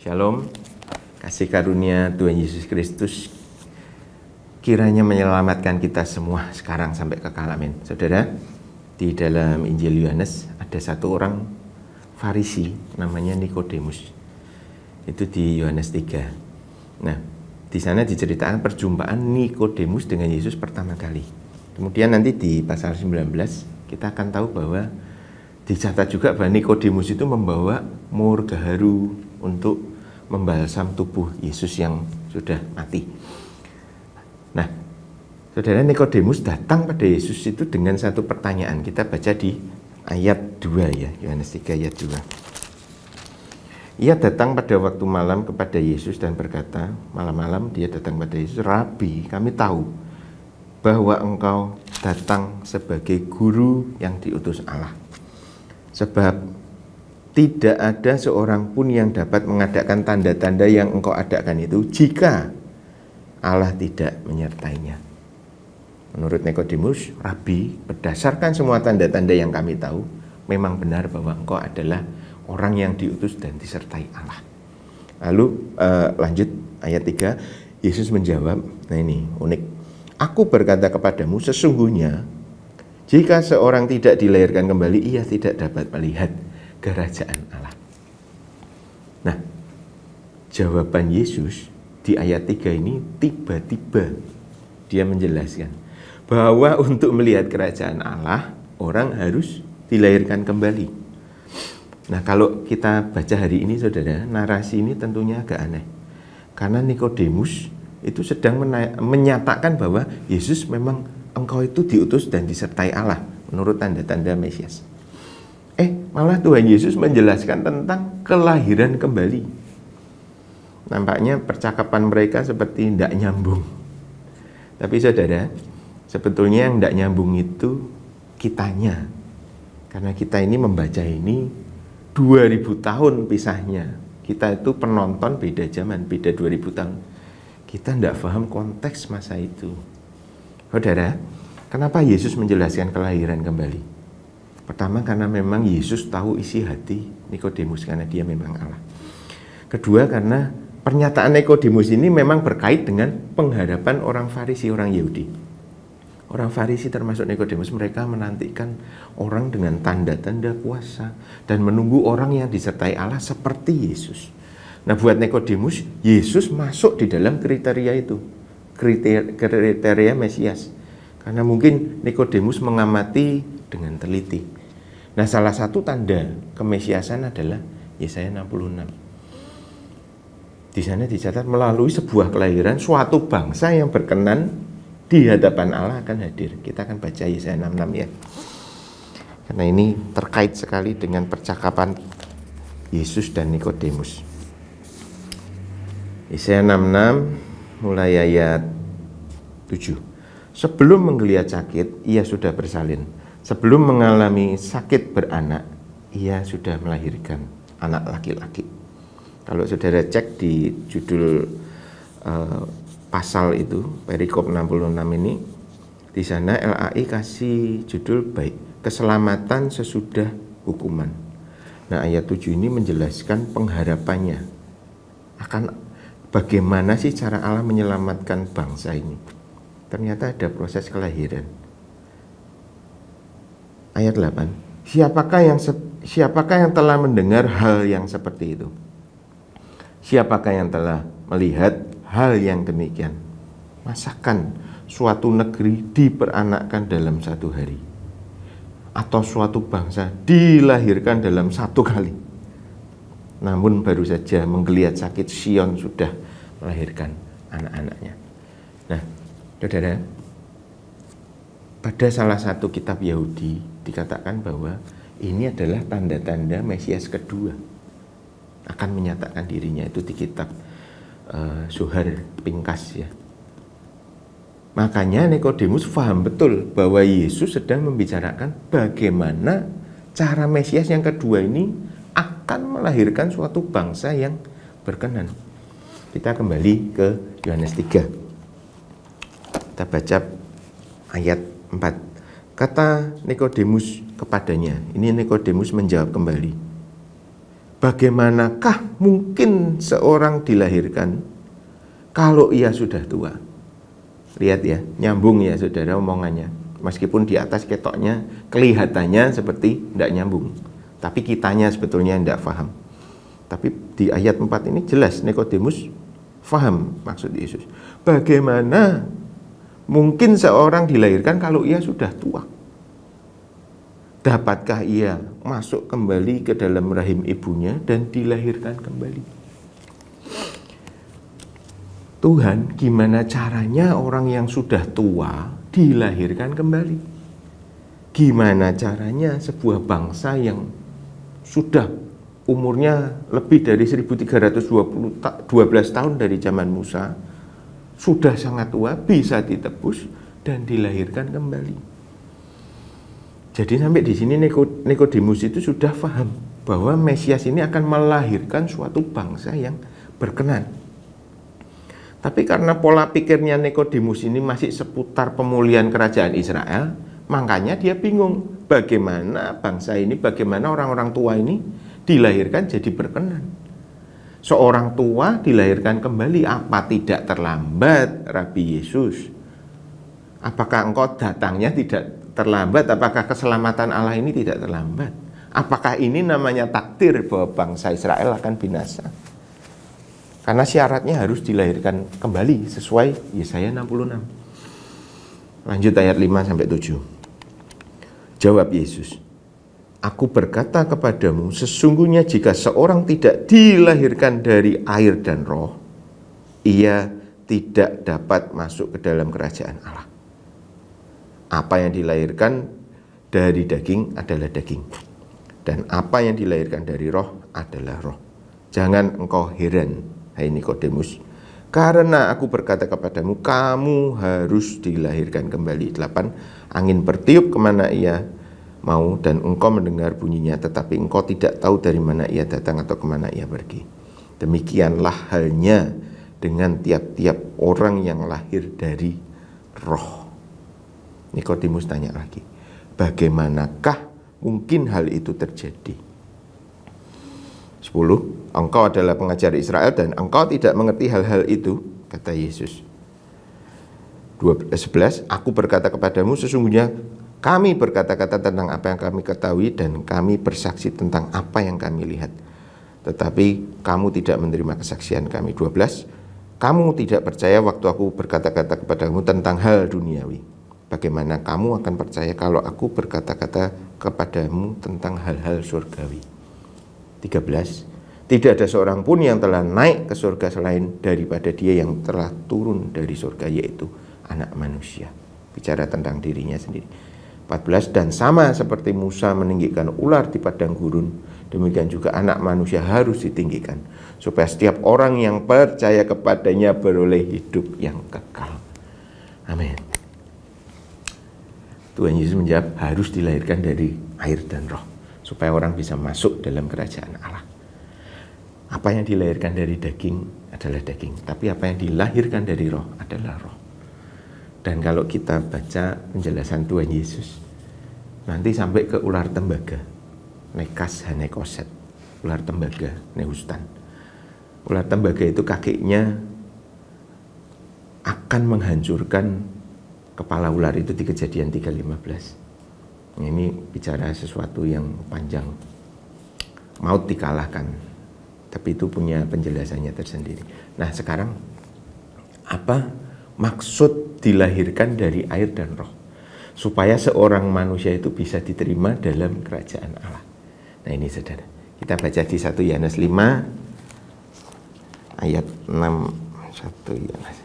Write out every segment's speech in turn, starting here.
Shalom, kasih karunia Tuhan Yesus Kristus kiranya menyelamatkan kita semua sekarang sampai kekal, amin. Saudara, di dalam Injil Yohanes ada satu orang Farisi namanya Nikodemus. Itu di Yohanes 3. Nah, di sana diceritakan perjumpaan Nikodemus dengan Yesus pertama kali. Kemudian nanti di pasal 19 kita akan tahu bahwa dicatat juga bahwa Nikodemus itu membawa mur gaharu untuk membalsam tubuh Yesus yang sudah mati. Nah, saudara, Nikodemus datang pada Yesus itu dengan satu pertanyaan. Kita baca di ayat 2 ya, Yohanes 3 ayat 2. Ia datang pada waktu malam kepada Yesus dan berkata, malam-malam dia datang pada Yesus, Rabi, kami tahu bahwa engkau datang sebagai guru yang diutus Allah. Sebab tidak ada seorang pun yang dapat mengadakan tanda-tanda yang engkau adakan itu jika Allah tidak menyertainya. Menurut Nikodemus, Rabi, berdasarkan semua tanda-tanda yang kami tahu, memang benar bahwa engkau adalah orang yang diutus dan disertai Allah. Lalu lanjut ayat 3, Yesus menjawab, nah ini unik. Aku berkata kepadamu, sesungguhnya jika seorang tidak dilahirkan kembali, ia tidak dapat melihat kerajaan Allah. Nah, jawaban Yesus di ayat 3 ini tiba-tiba dia menjelaskan bahwa untuk melihat kerajaan Allah, orang harus dilahirkan kembali. Nah, kalau kita baca hari ini, saudara, narasi ini tentunya agak aneh. Karena Nikodemus itu sedang menyatakan bahwa Yesus memang engkau itu diutus dan disertai Allah menurut tanda-tanda Mesias. Malah Tuhan Yesus menjelaskan tentang kelahiran kembali. Nampaknya percakapan mereka seperti tidak nyambung. Tapi saudara, sebetulnya yang tidak nyambung itu kitanya. Karena kita ini membaca ini 2000 tahun pisahnya. Kita itu penonton beda zaman, beda 2000 tahun. Kita tidak paham konteks masa itu. Saudara, kenapa Yesus menjelaskan kelahiran kembali? Pertama, karena memang Yesus tahu isi hati Nikodemus, karena dia memang Allah. Kedua, karena pernyataan Nikodemus ini memang berkait dengan pengharapan orang Farisi, orang Yahudi. Orang Farisi termasuk Nikodemus, mereka menantikan orang dengan tanda-tanda kuasa dan menunggu orang yang disertai Allah seperti Yesus. Nah, buat Nikodemus, Yesus masuk di dalam kriteria itu, kriteria Mesias. Karena mungkin Nikodemus mengamati dengan teliti. Nah, salah satu tanda kemesiasan adalah Yesaya 66. Di sana dicatat melalui sebuah kelahiran suatu bangsa yang berkenan di hadapan Allah akan hadir. Kita akan baca Yesaya 66 ya. Karena ini terkait sekali dengan percakapan Yesus dan Nikodemus. Yesaya 66 mulai ayat 7. Sebelum menggeliat sakit, ia sudah bersalin. Sebelum mengalami sakit beranak, ia sudah melahirkan anak laki-laki. Kalau saudara cek di judul pasal itu, perikop 66 ini, di sana LAI kasih judul baik, keselamatan sesudah hukuman. Nah, ayat 7 ini menjelaskan pengharapannya akan bagaimana sih cara Allah menyelamatkan bangsa ini. Ternyata ada proses kelahiran. Ayat 8, siapakah yang telah mendengar hal yang seperti itu? Siapakah yang telah melihat hal yang demikian? Masakan suatu negeri diperanakkan dalam satu hari? Atau suatu bangsa dilahirkan dalam satu kali? Namun baru saja menggeliat sakit, Sion sudah melahirkan anak-anaknya. Nah, saudara, pada salah satu kitab Yahudi dikatakan bahwa ini adalah tanda-tanda Mesias kedua akan menyatakan dirinya, itu di kitab Zohar Pinkas ya. Makanya Nikodemus paham betul bahwa Yesus sedang membicarakan bagaimana cara Mesias yang kedua ini akan melahirkan suatu bangsa yang berkenan. Kita kembali ke Yohanes 3. Kita baca ayat 4. Kata Nikodemus kepadanya, ini Nikodemus menjawab kembali, bagaimanakah mungkin seorang dilahirkan kalau ia sudah tua? Lihat ya, nyambung ya saudara omongannya. Meskipun di atas ketoknya kelihatannya seperti tidak nyambung, tapi kitanya sebetulnya tidak paham. Tapi di ayat 4 ini jelas Nikodemus paham maksud Yesus. Bagaimana mungkin seorang dilahirkan kalau ia sudah tua? Dapatkah ia masuk kembali ke dalam rahim ibunya dan dilahirkan kembali? Tuhan, gimana caranya orang yang sudah tua dilahirkan kembali? Gimana caranya sebuah bangsa yang sudah umurnya lebih dari 1312 tahun dari zaman Musa, sudah sangat tua, bisa ditebus dan dilahirkan kembali? Jadi sampai di sini Nikodemus itu sudah paham bahwa Mesias ini akan melahirkan suatu bangsa yang berkenan. Tapi karena pola pikirnya Nikodemus ini masih seputar pemulihan kerajaan Israel, makanya dia bingung bagaimana bangsa ini, bagaimana orang-orang tua ini dilahirkan jadi berkenan. Seorang tua dilahirkan kembali, apa tidak terlambat, Rabi Yesus? Apakah engkau datangnya tidak terlambat? Apakah keselamatan Allah ini tidak terlambat? Apakah ini namanya takdir bahwa bangsa Israel akan binasa? Karena syaratnya harus dilahirkan kembali sesuai Yesaya 66. Lanjut ayat 5-7. Jawab Yesus, Aku berkata kepadamu, sesungguhnya jika seorang tidak dilahirkan dari air dan roh, ia tidak dapat masuk ke dalam kerajaan Allah. Apa yang dilahirkan dari daging adalah daging, dan apa yang dilahirkan dari roh adalah roh. Jangan engkau heran, hai Nikodemus, karena aku berkata kepadamu, kamu harus dilahirkan kembali. 8. Angin bertiup kemana ia mau, dan engkau mendengar bunyinya, tetapi engkau tidak tahu dari mana ia datang atau kemana ia pergi. Demikianlah halnya dengan tiap-tiap orang yang lahir dari roh. Nikodemus tanya lagi, bagaimanakah mungkin hal itu terjadi? 10. Engkau adalah pengajar Israel dan engkau tidak mengerti hal-hal itu, kata Yesus. 11. Aku berkata kepadamu, sesungguhnya kami berkata-kata tentang apa yang kami ketahui dan kami bersaksi tentang apa yang kami lihat, tetapi kamu tidak menerima kesaksian kami. 12. Kamu tidak percaya waktu aku berkata-kata kepadamu tentang hal duniawi. Bagaimana kamu akan percaya kalau aku berkata-kata kepadamu tentang hal-hal surgawi? 13. Tidak ada seorang pun yang telah naik ke surga selain daripada dia yang telah turun dari surga, yaitu anak manusia. Bicara tentang dirinya sendiri. 14. Dan sama seperti Musa meninggikan ular di padang gurun, demikian juga anak manusia harus ditinggikan, supaya setiap orang yang percaya kepadanya beroleh hidup yang kekal. Amin. Tuhan Yesus menjawab, harus dilahirkan dari air dan roh, supaya orang bisa masuk dalam kerajaan Allah. Apa yang dilahirkan dari daging adalah daging, tapi apa yang dilahirkan dari roh adalah roh. Dan kalau kita baca penjelasan Tuhan Yesus, nanti sampai ke ular tembaga, nekas hanekoset, ular tembaga, nehustan. Ular tembaga itu kakinya akan menghancurkan kepala ular itu di Kejadian 3:15. Ini bicara sesuatu yang panjang. Maut dikalahkan, tapi itu punya penjelasannya tersendiri. Nah sekarang, apa maksud dilahirkan dari air dan roh? Supaya seorang manusia itu bisa diterima dalam kerajaan Allah. Nah ini saudara, kita baca di 1 Yohanes 5 ayat 6. 1 Yohanes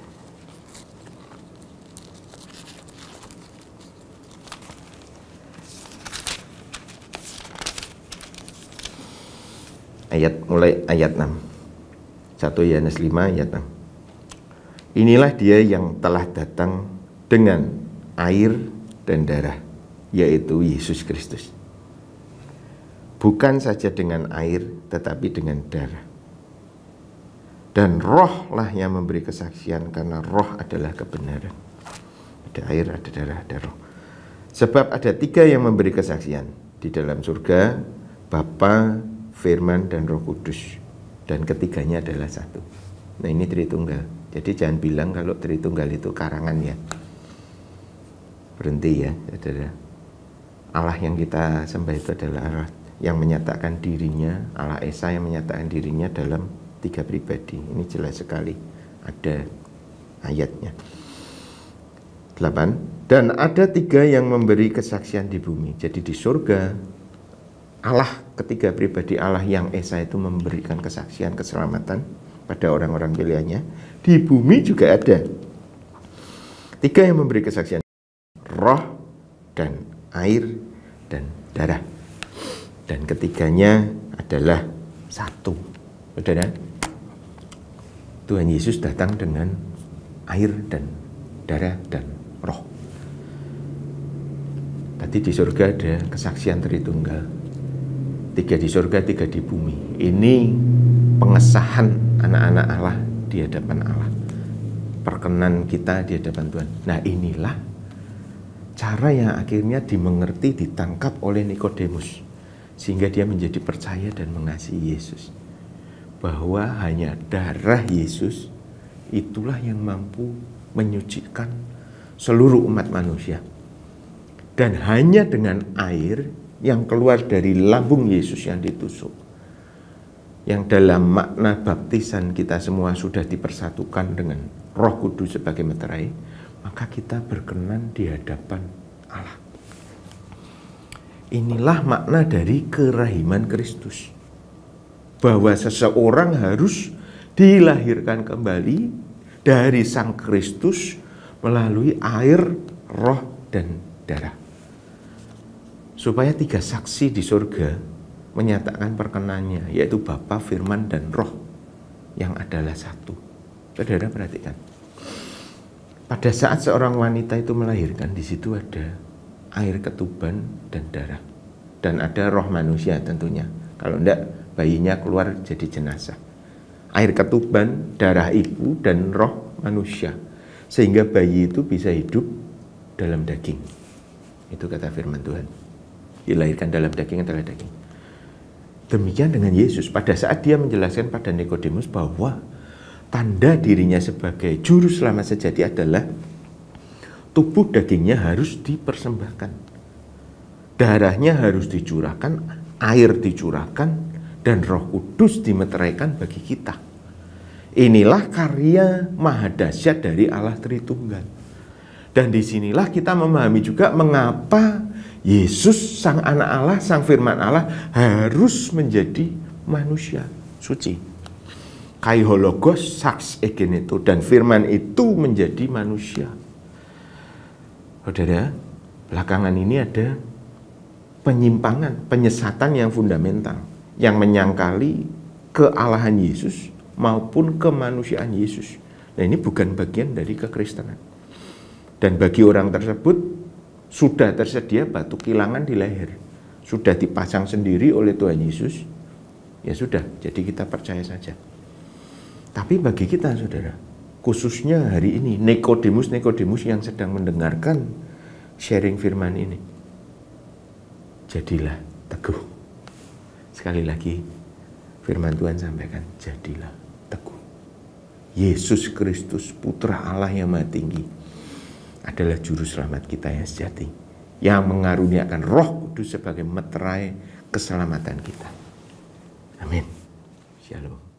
mulai ayat 6. 1 Yohanes 5 ayat 6. Inilah dia yang telah datang dengan air dan darah, yaitu Yesus Kristus. Bukan saja dengan air, tetapi dengan darah. Dan rohlah yang memberi kesaksian, karena roh adalah kebenaran. Ada air, ada darah, ada roh. Sebab ada 3 yang memberi kesaksian di dalam surga, Bapa, Firman, dan Roh Kudus. Dan ketiganya adalah satu. Nah, ini Tritunggal. Jadi jangan bilang kalau Tritunggal itu karangan ya. Berhenti ya, saudara. Allah yang kita sembah itu adalah Allah yang menyatakan dirinya, Allah Esa yang menyatakan dirinya dalam 3 pribadi. Ini jelas sekali ada ayatnya. 8. Dan ada 3 yang memberi kesaksian di bumi. Jadi di surga, Allah, ketiga pribadi Allah yang Esa itu memberikan kesaksian keselamatan pada orang-orang pilihannya. Di bumi juga ada 3 yang memberi kesaksian, roh dan air dan darah. Dan ketiganya adalah satu. Saudara, Tuhan Yesus datang dengan air dan darah dan roh. Tadi di surga ada kesaksian Tritunggal. 3 di surga, 3 di bumi. Ini pengesahan anak-anak Allah di hadapan Allah. Perkenan kita di hadapan Tuhan. Nah, inilah cara yang akhirnya dimengerti, ditangkap oleh Nikodemus, sehingga dia menjadi percaya dan mengasihi Yesus. Bahwa hanya darah Yesus itulah yang mampu menyucikan seluruh umat manusia. Dan hanya dengan air yang keluar dari lambung Yesus yang ditusuk, yang dalam makna baptisan kita semua sudah dipersatukan dengan Roh Kudus sebagai meterai, maka kita berkenan di hadapan Allah. Inilah makna dari kerahiman Kristus, bahwa seseorang harus dilahirkan kembali dari Sang Kristus melalui air, roh, dan darah. Supaya 3 saksi di surga menyatakan perkenannya, yaitu Bapa, Firman, dan Roh yang adalah satu. Saudara perhatikan, pada saat seorang wanita itu melahirkan, di situ ada air ketuban dan darah, dan ada roh manusia tentunya. Kalau enggak, bayinya keluar jadi jenazah. Air ketuban, darah ibu, dan roh manusia, sehingga bayi itu bisa hidup dalam daging. Itu kata firman Tuhan. Dilahirkan dalam daging adalah daging. Demikian dengan Yesus. Pada saat dia menjelaskan pada Nikodemus bahwa tanda dirinya sebagai juru selamat sejati adalah tubuh dagingnya harus dipersembahkan, darahnya harus dicurahkan, air dicurahkan, dan Roh Kudus dimeteraikan bagi kita. Inilah karya maha dahsyat dari Allah Tritunggal. Dan disinilah kita memahami juga mengapa Yesus, Sang Anak Allah, Sang Firman Allah, harus menjadi manusia suci. Kai hologos saks egeneto, dan firman itu menjadi manusia. Saudara, belakangan ini ada penyimpangan, penyesatan yang fundamental, yang menyangkali kealahan Yesus maupun kemanusiaan Yesus. Nah, ini bukan bagian dari kekristenan. Dan bagi orang tersebut sudah tersedia batu kilangan di leher, sudah dipasang sendiri oleh Tuhan Yesus, ya sudah, jadi kita percaya saja. Tapi bagi kita, saudara, khususnya hari ini, Nikodemus yang sedang mendengarkan sharing firman ini, jadilah teguh. Sekali lagi, firman Tuhan sampaikan, jadilah teguh. Yesus Kristus, Putra Allah yang Maha Tinggi, adalah juru selamat kita yang sejati, yang mengaruniakan Roh Kudus sebagai meterai keselamatan kita. Amin. Shalom.